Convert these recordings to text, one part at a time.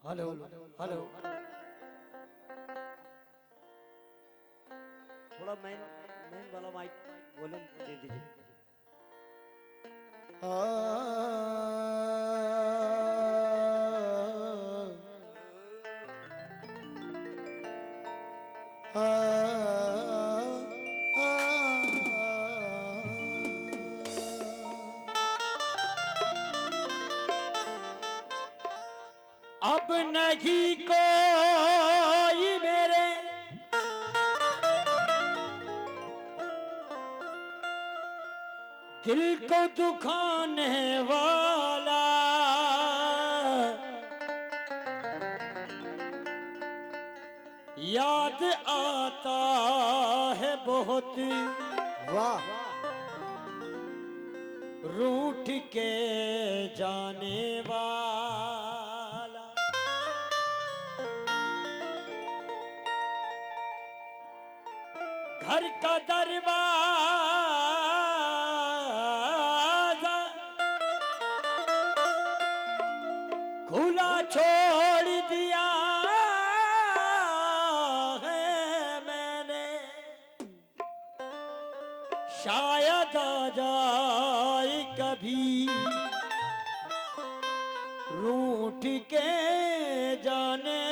Hello hello. थोड़ा main main वाला mic volume दे दीजिए। अब नहीं कोई मेरे दिल को दुखाने वाला, याद आता है बहुत वाह। रूठ के जाने वाला। घर का दरवाजा खुला छोड़ दिया है मैंने, शायद आ जाए कभी रूठ के जाने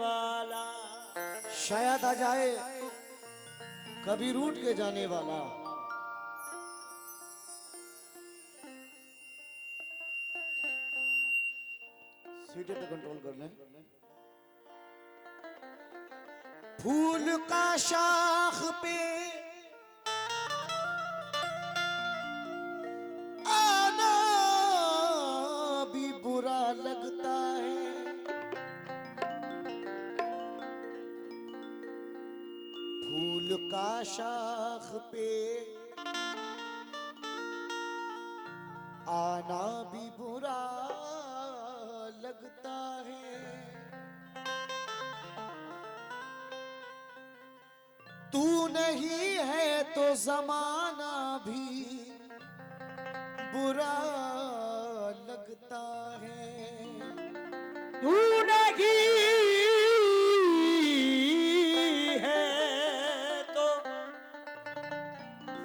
वाला। शायद आ जाए कभी रूठ के जाने वाला। सीटे पे कंट्रोल कर लें। फूल का शाख पे आना भी बुरा लगता है। फूल का शाख पे आना भी बुरा लगता है। तू नहीं है तो जमाना भी बुरा लगता है। तू नहीं है तो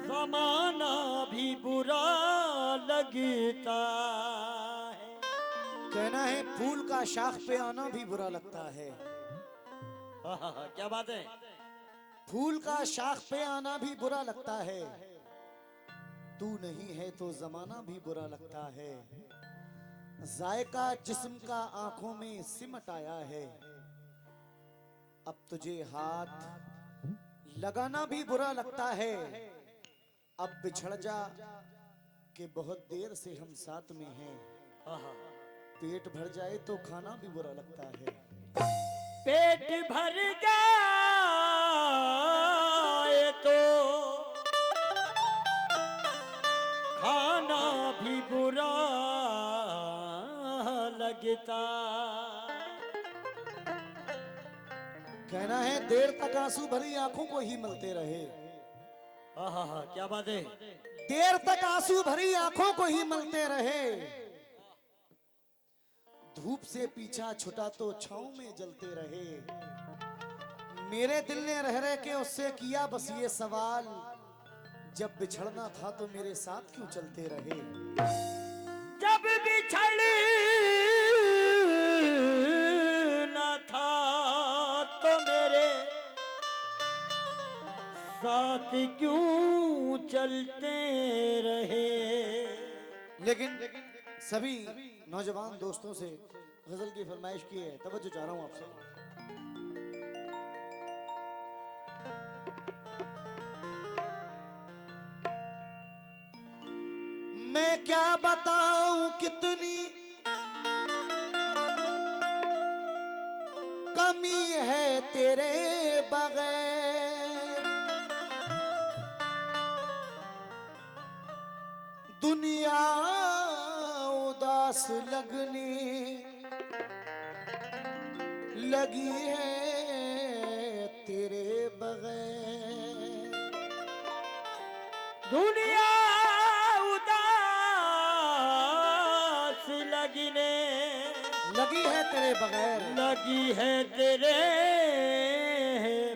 जमाना भी बुरा लगता है। कहना है फूल का शाख पे आना भी बुरा लगता है। क्या बात है। फूल का शाख पे आना भी बुरा लगता है। तू नहीं है तो जमाना भी बुरा लगता है। जायका जिस्म का आंखों में सिमट आया है। अब तुझे हाथ लगाना भी बुरा लगता है। अब बिछड़ जा कि बहुत देर से हम साथ में हैं। पेट भर जाए तो खाना भी बुरा लगता है। पेट भर जाए तो खाना भी बुरा लगता। कहना है देर तक आंसू भरी आंखों को ही मलते रहे। क्या बात है। देर तक आंसू भरी आंखों को ही मलते रहे। धूप से पीछा छुटा तो छांव में जलते रहे। मेरे दिल ने रह रह के उससे किया बस ये सवाल, जब बिछड़ना था तो मेरे साथ क्यों चलते रहे। जब बिछड़ना था तो मेरे साथ क्यों चलते रहे। लेकिन सभी नौजवान दोस्तों से गजल की फरमाइश की है, तवज्जो चाह रहा हूं आपसे। मैं क्या बताऊं कितनी कमी है तेरे बगैर। दुनिया उदास लगने लगी है तेरे बगैर। दुनिया उदास लगने बगैर, लगी है तेरे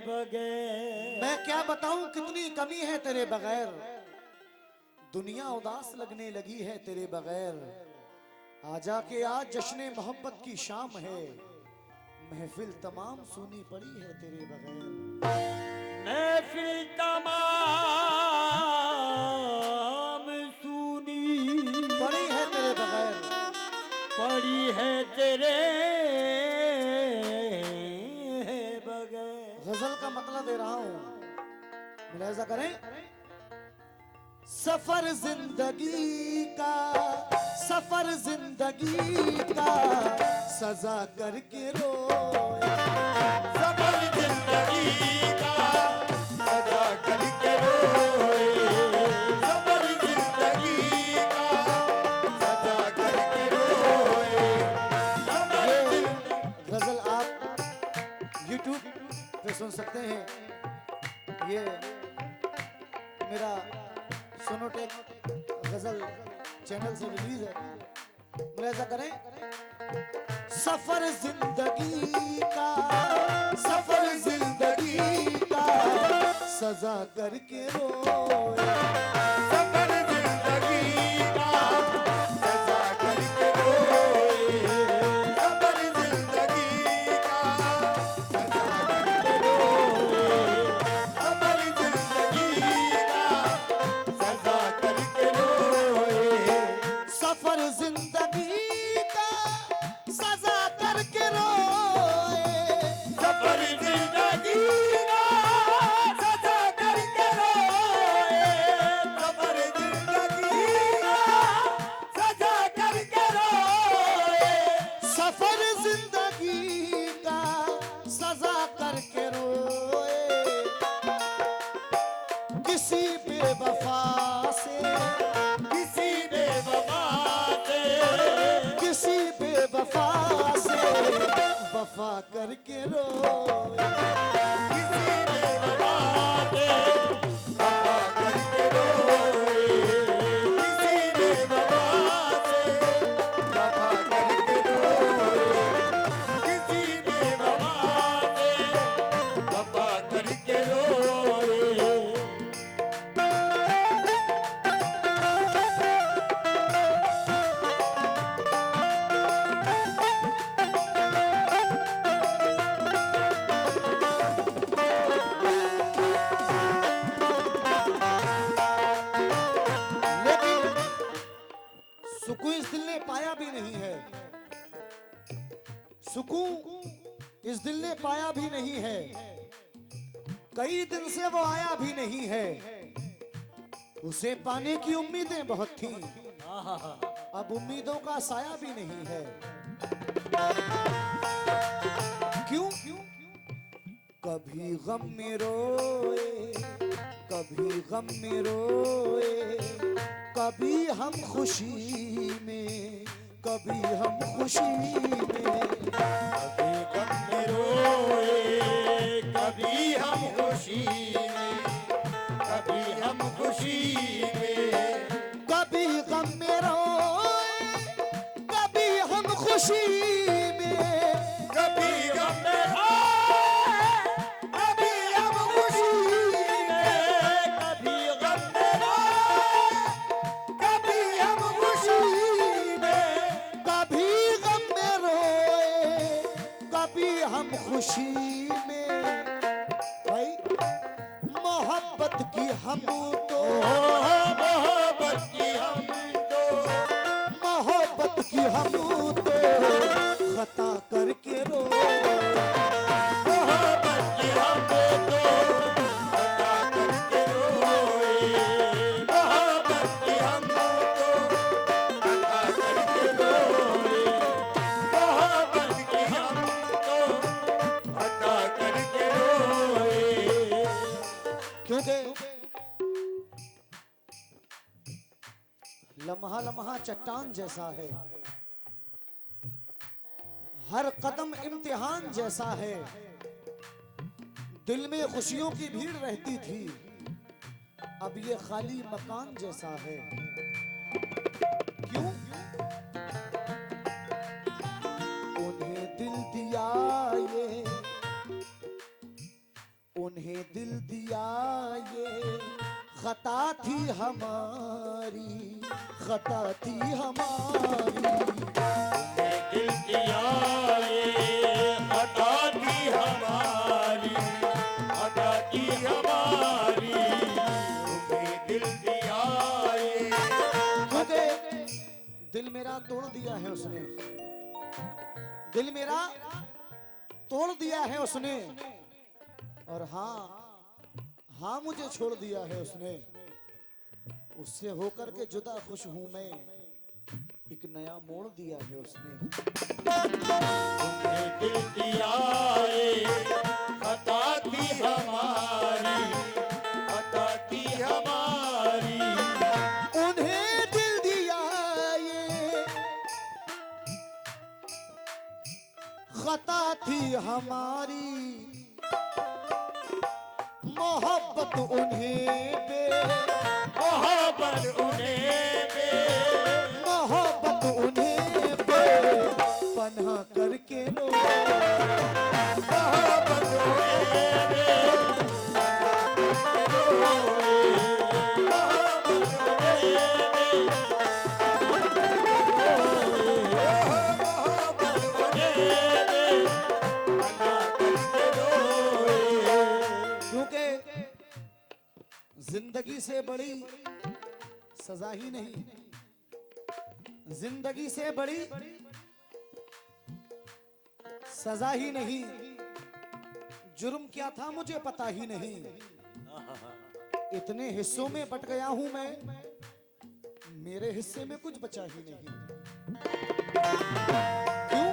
बगैर। मैं क्या बताऊं कितनी कमी है तेरे बगैर, दुनिया उदास लगने लगी है तेरे बगैर। आजा के आज जश्न मोहब्बत की शाम है, महफिल तमाम सुनी पड़ी है तेरे बगैर। महफिल तमाम सुनी पड़ी है तेरे बगैर, पड़ी है तेरे बगैर। गजल का मतलब दे रहा हूं, मुलाहिजा करें। सफर जिंदगी का, सफर जिंदगी का सजा करके रोए, सफर जिंदगी का सजा करके रोए, सफर जिंदगी का सजा करके रोए। ये गजल आप YouTube पे सुन सकते हैं। ये मेरा सोनोटेक गजल चैनल से रिलीज है, मुलाहिजा करें। सफर जिंदगी का, सफर जिंदगी का सजा करके रोए, सफर जिंदगी का सजा करके रोए, सफर जिंदगी का सजा करके रोए, सफर जिंदगी का सजा करके रोए। सफर जिंदगी का सजा करके रोए, सफर जिंदगी का सजा करके रोए, सफर जिंदगी का सजा करके रोए। सफर जिंदगी का सजा करके रोए। किसी बेवफा से, किसी बेवफा से, किसी बेवफा से वफा करके रोए, किसी बेवफा से वफा करके रोए, किसी बेवफा से वफा करके रोए, किसी बेवफा से वफा करके रोए। लेकिन सुकून इस दिल ने पाया भी नहीं है, सुकून इस दिल ने पाया भी नहीं है, कई दिन से वो आया भी नहीं है। उसे पाने की उम्मीदें बहुत थी, अब उम्मीदों का साया भी नहीं है। क्यों? कभी गम में रोए, कभी गम में रोए, कभी हम खुशी में, कभी हम खुशी में, कभी गम में रोए, कभी हम खुशी में, कभी हम खुशी में, कभी गम में रोए, कभी हम खुशी में, कभी गम में रोए, कभी हम खुशी में, कभी गम में रोए, कभी हम खुशी में। कभी गम में रोए, कभी हम खुशी में। भाई मोहब्बत की हम तो, मोहब्बत की हम तो, मोहब्बत की हम तो खता करके रोए, मोहब्बत की हम तो खता करके रोए, मोहब्बत की हम तो खता करके रोए, मोहब्बत की हम तो खता करके रोए। क्योंकि लम्हा लम्हा चट्टान जैसा है, हर कदम इम्तिहान जैसा है। दिल में खुशियों की भीड़ रहती थी, अब ये खाली मकान जैसा है। क्यों? उन्हें दिल खता थी हमारी, खता थी हमारी। दिल दिया ये खता थी हमारी, खता थी हमारी, तुम्हें दिल दिया ये। क्योंकि दिल मेरा तोड़ दिया है उसने, दिल मेरा तोड़ दिया है उसने, और हाँ हाँ मुझे छोड़ दिया है उसने। उससे होकर के जुदा खुश हूं मैं, एक नया मोड़ दिया है उसने। तुम्हें दिल दिया ये खता थी हमारी, खता थी हमारी। उन्हें दिल दिया ये खता थी हमारी, मोहब्बत उन्हें बे, मोहब्बत उन्हें बे, मोहब्बत उन्हें बे पन्हा करके लो। मोहब्बत उन्हें बे, क्योंकि जिंदगी से बड़ी सजा ही नहीं, जिंदगी से बड़ी सजा ही नहीं। जुर्म क्या था मुझे पता ही नहीं, इतने हिस्सों में बट गया हूं मैं, मेरे हिस्से में कुछ बचा ही नहीं। क्यों?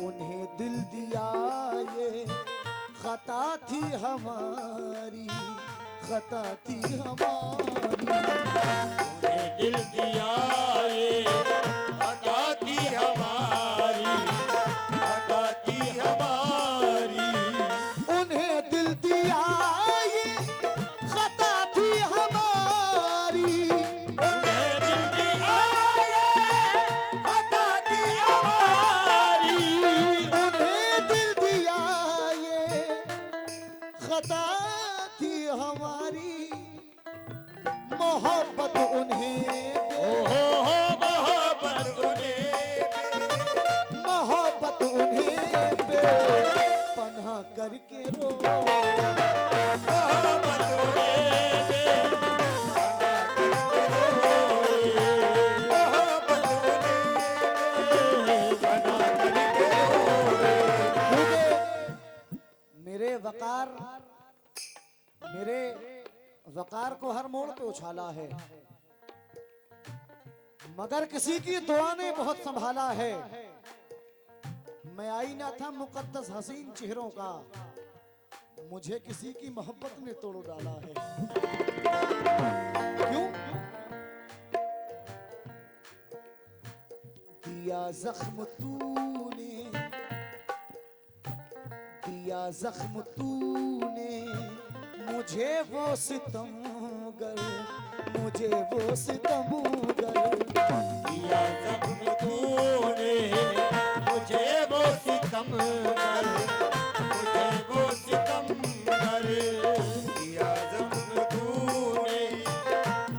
उन्हें दिल दिया ये खता थी हमारी, खता थी हमारी। तुम्हें दिल दिया ये खता थी हमारी, खता थी हमारी। उन्हें दिल दिया ये खता थी हमारी। तुम्हें दिल दिया ये खता थी हमारी। उन्हें दिल दिया ये खता थी हमारी, मोहब्बत उन्हें दे, मोहब्बत उन्हें बे, मोहब्बत उन्हें दे पन्हा करके रो। मोहब्बत उन्हें बे, मोहब्बत उन्हें बना करके क्योंकि मेरे वकार को हर मोड़ पे उछाला है, मगर किसी की दुआ ने बहुत संभाला है। मैं आईना था मुकद्दस हसीन चेहरों का, मुझे किसी की मोहब्बत ने तोड़ डाला है। क्यों? दिया जख्म तूने, दिया जख्म तूने मुझे वो सितमगर, मुझे वो सितमगर। दिया जख्म तूने मुझे वो सितम कर, मुझे वो सितम कर। दिया जख्म तूने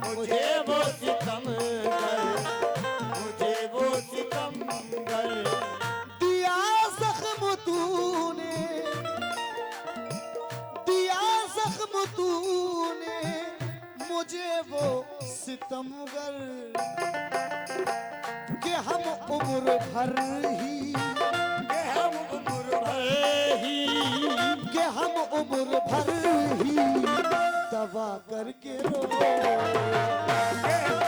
मुझे वो सितम कर, मुझे वो सितम कर। दिया जख्म तूने, दिया जख्म तूने मुझे वो सितमगर, कि हम उम्र भर ही, कि हम उम्र भर ही, कि हम उम्र भर ही दवा करके रो। कि हम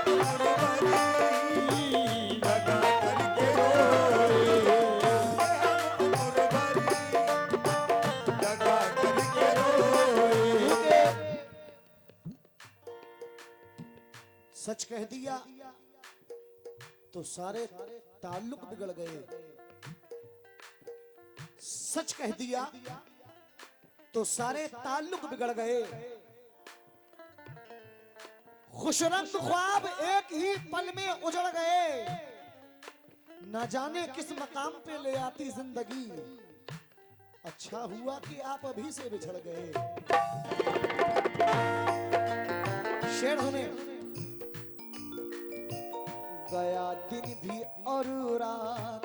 उम्र भर ही लगा करके रोए। उम्र भर लगा करके रोए। सच कह दिया तो सारे ताल्लुक बिगड़ गए, सच कह दिया तो सारे ताल्लुक बिगड़ गए। खुशरंग ख्वाब एक ही पल में उजड़ गए। न जाने किस मकाम पे ले आती जिंदगी, अच्छा हुआ कि आप अभी से बिछड़ गए। शेर सुने। गया दिन भी और रात,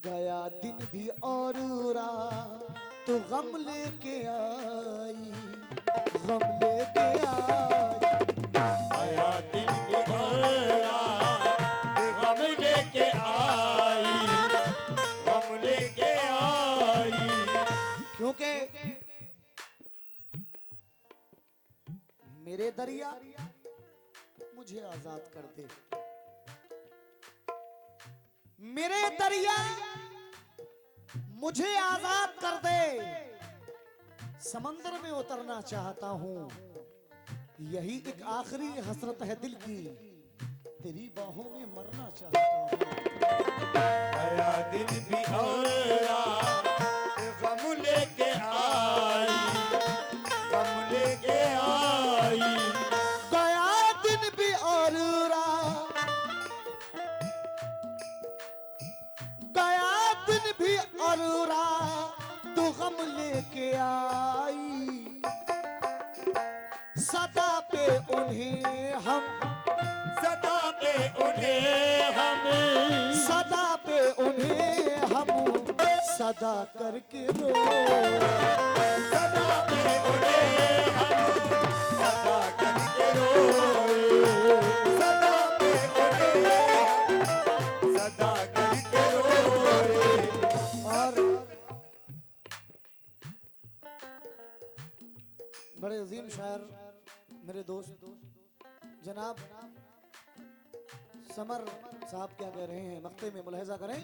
गया दिन भी और रात, तो गम लेके आई, गम लेके आई। आया दिन की गम लेके आई, गम लेके आई। क्योंकि मेरे दरिया मुझे आजाद कर दे, मेरे दरिया मुझे आजाद कर दे। समंदर में उतरना चाहता हूं, यही एक आखिरी हसरत है दिल की, तेरी बाहों में मरना चाहता हूं। आया दिन भी और रात, गम लेके आई, गम लेके आई। गया दिन भी और रात, गया दिन भी और रात, तो गम लेके आई। सदा पे उन्हें हम, सदा पे उन्हें हम, सदा पे उन्हें हम, सदा करके रो। सदा पे उन्हें हम, सदा करके रोए। सदा पे उन्हें हम, सदा करके रोए। और बड़े अजीम शायर मेरे दोस्त जनाब समर साहब क्या कह रहे हैं, मक्ते में मुलाहिजा करें।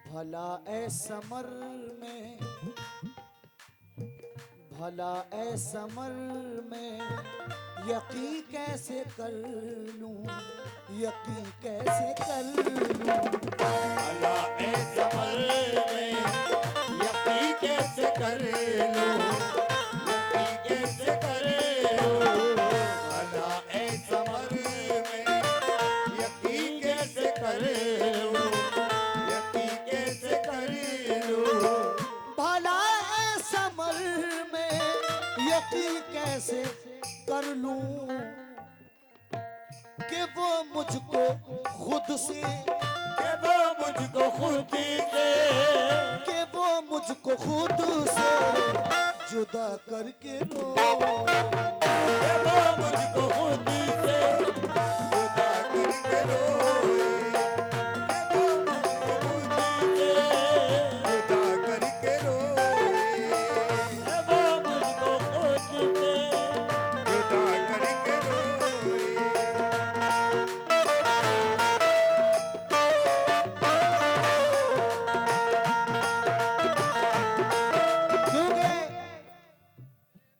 भला ए समर में, भला ए समर में, यकीन कैसे कर लूं, यकीन कैसे कर लूं। भला ए समर में यकीन कैसे कर लूं, यकीन कैसे कर लूं। भला ए समर में यकीन कैसे कर लूं, यकीन कैसे कर लूं। भला ए समर में यकीन कैसे कर लूं, कि वो मुझको खुद से, के वो मुझको खुद से, कि वो मुझको खुद से जुदा करके रो। के वो मुझको खुद से जुदा करके रोए। के वो मुझको खुद से जुदा करके रोए। के वो मुझको खुद से जुदा करके रोए। क्योंकि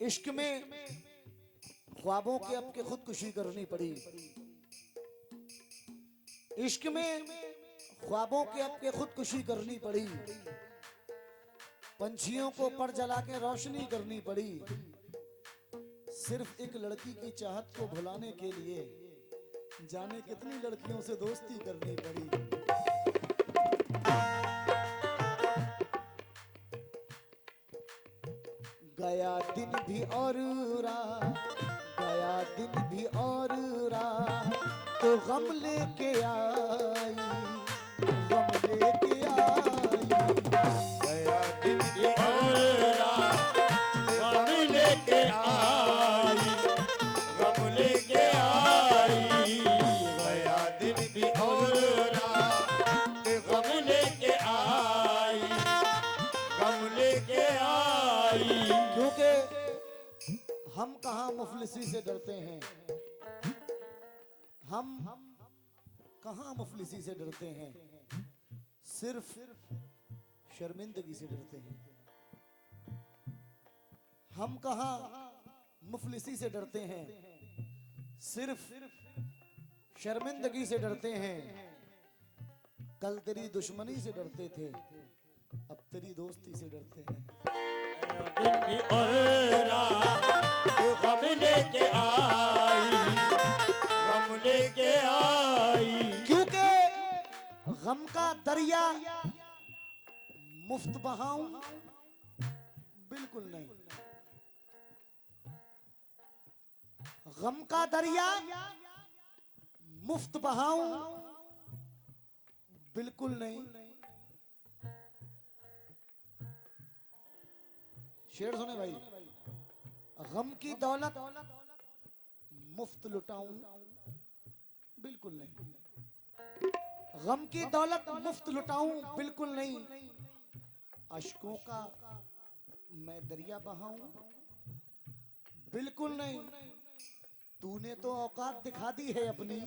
इश्क में ख्वाबों की अब के खुदकुशी करनी पड़ी, इश्क में ख्वाबों की अब के खुदकुशी करनी पड़ी, पंछियों को पर जला के रोशनी करनी पड़ी, सिर्फ एक लड़की की चाहत को भुलाने के लिए जाने कितनी लड़कियों से दोस्ती करनी पड़ी। गया दिन भी और रात, गया दिन भी और रात, तो गम लेके आई, गम लेके आई। गया दिन की और रात, गम लेके आई, गम लेके आई। गया दिन की और रात, गम लेके आई, गम लेके आई। क्योंकि हम कहाँ मुफलिसी से डरते हैं, हम कहाँ मुफलिसी से डरते हैं, सिर्फ शर्मिंदगी से डरते हैं। हम कहाँ मुफलिसी से डरते हैं, सिर्फ शर्मिंदगी से डरते हैं। कल तेरी दुश्मनी से डरते थे, अब तेरी दोस्ती से डरते हैं। दिन की और रात, गम मुफ्त बहाऊं? बिल्कुल नहीं। गम का दरिया मुफ्त बहाऊं? बिल्कुल नहीं। शेर सुने भाई। गम की दौलत मुफ्त लुटाऊं? बिल्कुल नहीं। गम की दौलत मुफ्त लुटाऊं? बिल्कुल नहीं। अश्कों का मैं दरिया बहाऊं? बिल्कुल नहीं। तूने तो औकात दिखा दी है अपनी,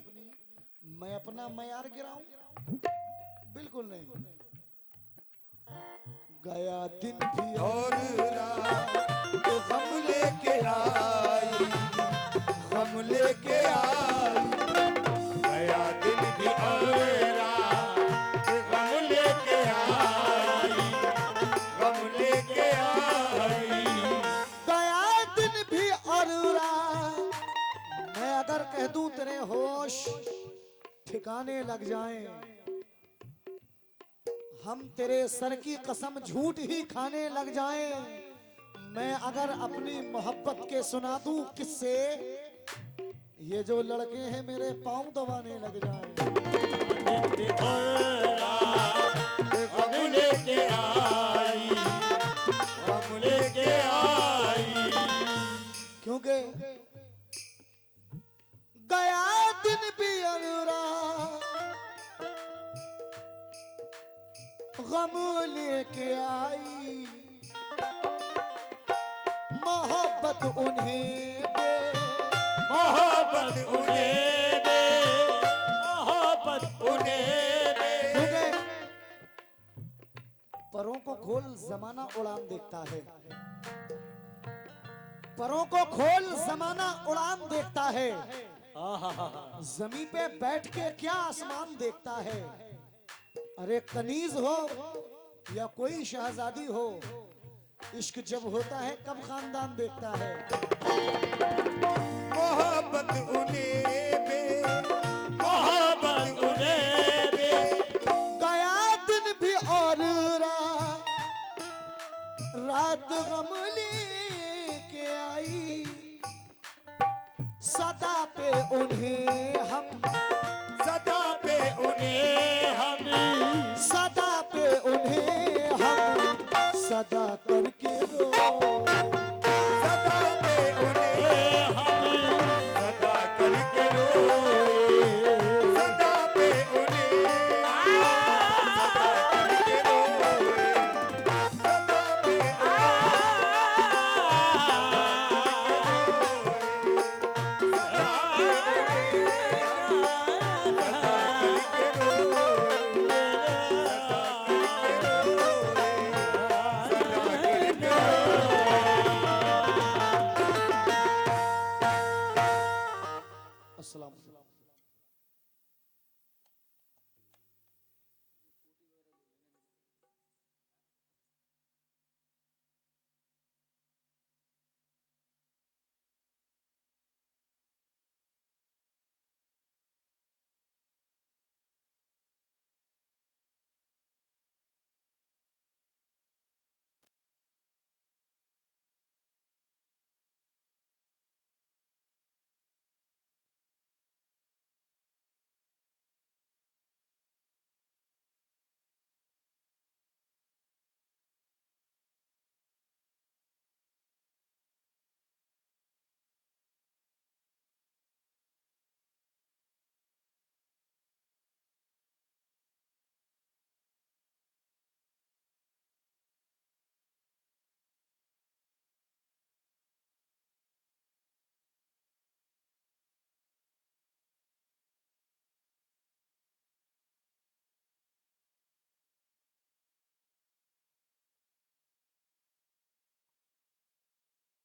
मैं अपना मयार गिराऊं? बिल्कुल नहीं। गया दिन भी और रात गम लेके आई, गम लेके आई। गया दिन भी और रात गम लेके आई, गम लेके आई। गया दिन भी और रात। मैं अगर कह दूं तेरे होश ठिकाने लग जाएं, हम तेरे सर की कसम झूठ ही खाने लग जाएं। मैं अगर अपनी मोहब्बत के सुना दूं किससे, ये जो लड़के हैं मेरे पांव दबाने लग जाएं। गम लेके आई, गम लेके आई। क्योंकि गया दिन भी और रात गम लेके आई। मोहब्बत उन्हें दे, मोहब्बत उन्हें दे, मोहब्बत उन्हें दे। क्योंकि परों को खोल जमाना उड़ान देखता है, परों को खोल जमाना उड़ान देखता है। जमीन पे बैठ के क्या आसमान देखता है। अरे कनीज हो या कोई शहजादी हो, इश्क जब होता है कब खानदान देखता है। मोहब्बत उन्हें दे, मोहब्बत उन्हें दे। गया दिन भी और रात, रात गम लेके आई। सदा पे उन्हें हम, सदा पे उन्हें हम, सदा पे उन्हें हम सदा करके